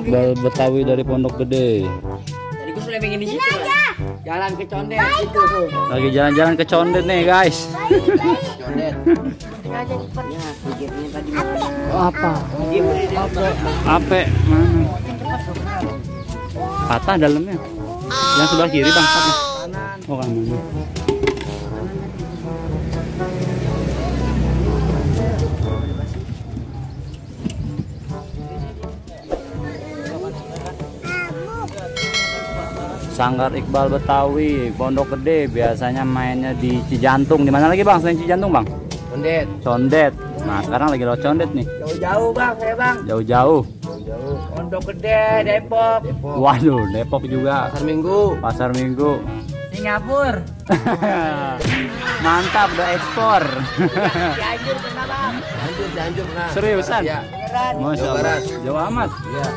Iqbal Betawi dari Pondok Gede. Jadi gue sudah pengen di situ. Jalan ke Condet itu. Lagi jalan-jalan ke Condet nih, guys. Condet. Ya, pikirnya tadi mana? Oh, apa? Ape mana? Patah dalamnya. Yang sebelah kiri, Bang. Patah. Oh, kanan. Sanggar Iqbal Betawi, Pondok Gede, biasanya mainnya di Cijantung. Di mana lagi, Bang? Selain Cijantung, Bang? Condet. Condet. Nah, sekarang lagi lewat Condet nih. Jauh-jauh, Bang, saya, Bang. Jauh-jauh. Pondok Gede, Depok. Waduh, Depok juga. Pasar Minggu. Pasar Minggu. Singapura. Mantap, udah ekspor. Cianjur pernah, Bang. Cianjur pernah. Seriusan? Iya. Masya Allah. Jauh amat. Iya.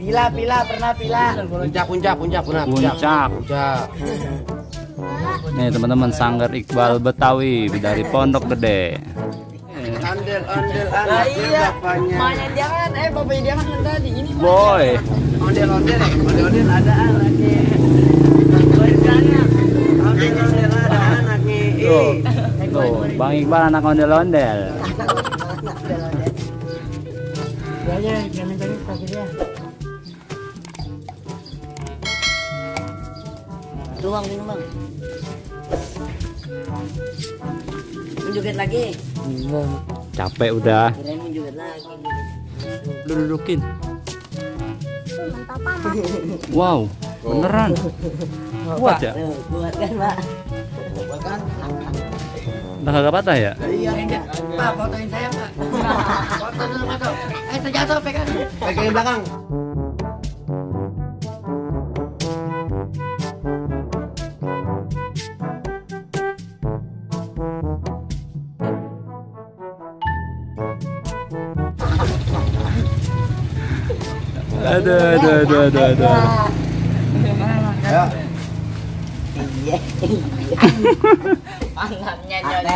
Pila pernah pila. Puncak pernah. Puncak. Nih teman-teman, Sanggar Iqbal Betawi dari Pondok Gede. Ondel anaknya bapaknya. Main jangan, bapaknya dia kan tadi ini. Boy. Ondel ada anaknya. Ondel ada anaknya. Tuh, Bang Iqbal anak ondel-ondel. Ya, jangan pakai dia. Tuang minum, Bang. Menjoget lagi. Capek udah. Kirain menjoget lagi. Dudukin. Wow, beneran. Kuat ya? Kuat kan, Pak? Kuat kan? Udah kagak patah ya? Iya, Pak, fotoin saya, Pak. Foto dulu, foto. Terjatuh, pegang. Pegang belakang. Aduh. Ya. Iya. Pantatnya jadi.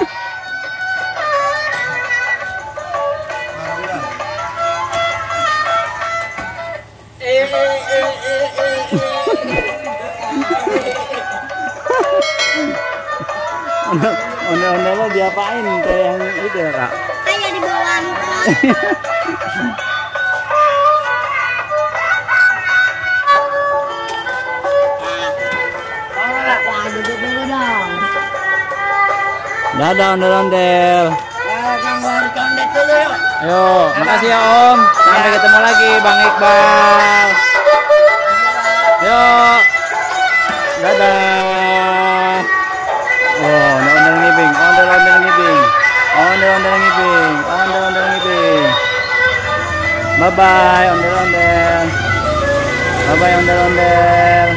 Ondel-ondel lo diapain kayak yang itu ya, Kak? Kayak di bawah. Dadah ondel-ondel. Gambar Condet dulu yuk. Ayo, makasih ya Om. Sampai ketemu lagi Bang Iqbal. Yuk. Dadah. Oh, ondel-ondel ngibing, ondel-ondel ngibing. Ondel-ondel ngibing, ondel-ondel ngibing. Bye bye ondel-ondel. Bye bye ondel-ondel.